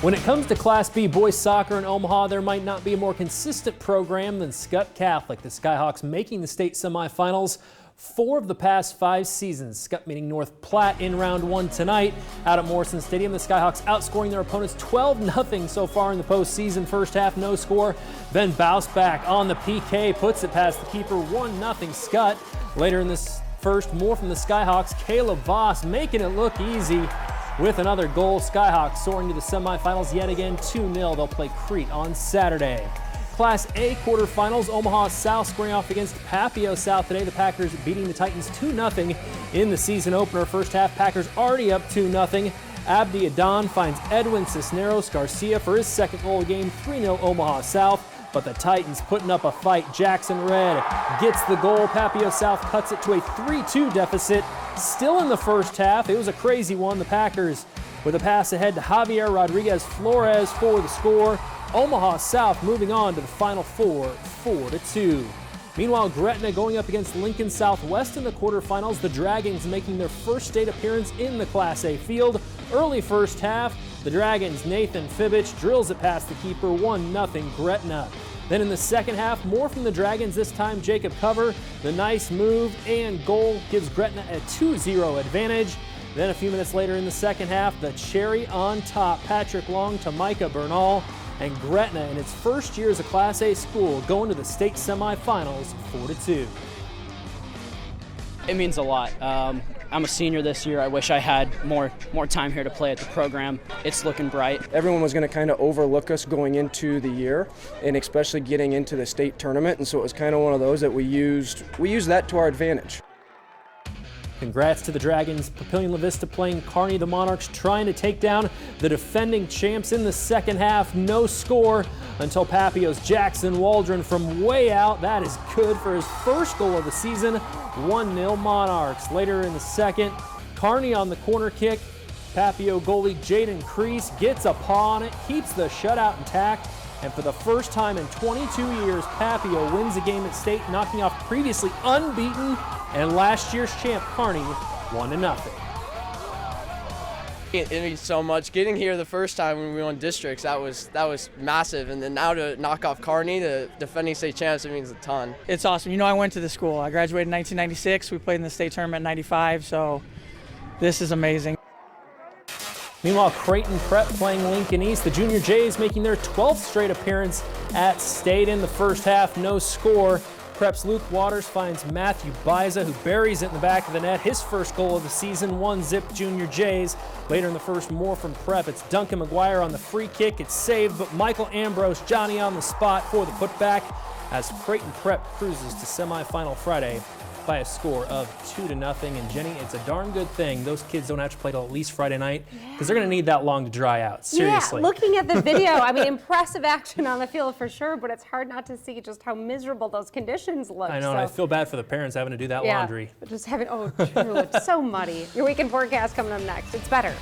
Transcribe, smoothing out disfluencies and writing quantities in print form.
When it comes to Class B boys soccer in Omaha, there might not be a more consistent program than Skutt Catholic. The Skyhawks making the state semifinals 4 of the past 5 seasons. Skutt meeting North Platte in round 1 tonight out at Morrison Stadium. The Skyhawks outscoring their opponents 12-0 so far in the postseason. First half, no score. Then bounce back on the PK, puts it past the keeper, 1-0 Skutt. Later in this first, more from the Skyhawks. Caleb Voss making it look easy with another goal. Skyhawks soaring to the semifinals yet again, 2-0. They'll play Crete on Saturday. Class A quarterfinals, Omaha South squaring off against Papio South today. The Packers beating the Titans 2-0 in the season opener. First half, Packers already up 2-0. Abdi Adan finds Edwin Cisneros Garcia for his second goal of the game, 3-0 Omaha South. But the Titans putting up a fight. Jackson Red gets the goal. Papio South cuts it to a 3-2 deficit. Still in the first half. It was a crazy one. The Packers with a pass ahead to Javier Rodriguez Flores for the score. Omaha South moving on to the Final Four, 4-2. Meanwhile, Gretna going up against Lincoln Southwest in the quarterfinals. The Dragons making their first state appearance in the Class A field. Early first half, the Dragons' Nathan Fibbich drills it past the keeper, 1-0 Gretna. Then in the second half, more from the Dragons, this time Jacob Cover. The nice move and goal gives Gretna a 2-0 advantage. Then a few minutes later in the second half, the cherry on top, Patrick Long to Micah Bernal. And Gretna, in its first year as a Class A school, going to the state semifinals, 4-2. It means a lot. I'm a senior this year. I wish I had more time here to play at the program. It's looking bright. Everyone was going to kind of overlook us going into the year, and especially getting into the state tournament, and so it was kind of one of those that we used that to our advantage. Congrats to the Dragons. PAPILLION-LA VISTA playing Kearney. The Monarchs trying to take down the defending champs in the second half. No score until Papio's Jackson Waldron from way out. That is good for his first goal of the season. 1-0 Monarchs. Later in the second, Kearney on the corner kick. Papio goalie Jaden Crease gets a paw on it, keeps the shutout intact. And for the first time in 22 years, Papio wins a game at state, knocking off previously unbeaten and last year's champ Kearney 1-0. It means so much. Getting here the first time when we won districts, that was massive. And then now to knock off Kearney, the defending state champs, it means a ton. It's awesome. You know, I went to the school. I graduated in 1996. We played in the state tournament in 95, so this is amazing. Meanwhile, Creighton Prep playing Lincoln East. The Junior Jays making their 12th straight appearance at state. In the first half, no score. Prep's Luke Waters finds Matthew Biza, who buries it in the back of the net. His first goal of the season, 1-0 Junior Jays. Later in the first, more from Prep. It's Duncan McGuire on the free kick. It's saved, but Michael Ambrose, Johnny on the spot for the putback as Creighton Prep cruises to semifinal Friday by a score of 2-0. And Jenny, it's a darn good thing those kids don't have to play till at least Friday night, because they're going to need that long to dry out. Seriously. Yeah, looking at the video, I mean, impressive action on the field for sure, but it's hard not to see just how miserable those conditions look. I know, and I feel bad for the parents having to do that laundry. Just having, oh, true, it's so muddy. Your weekend forecast coming up next. It's better.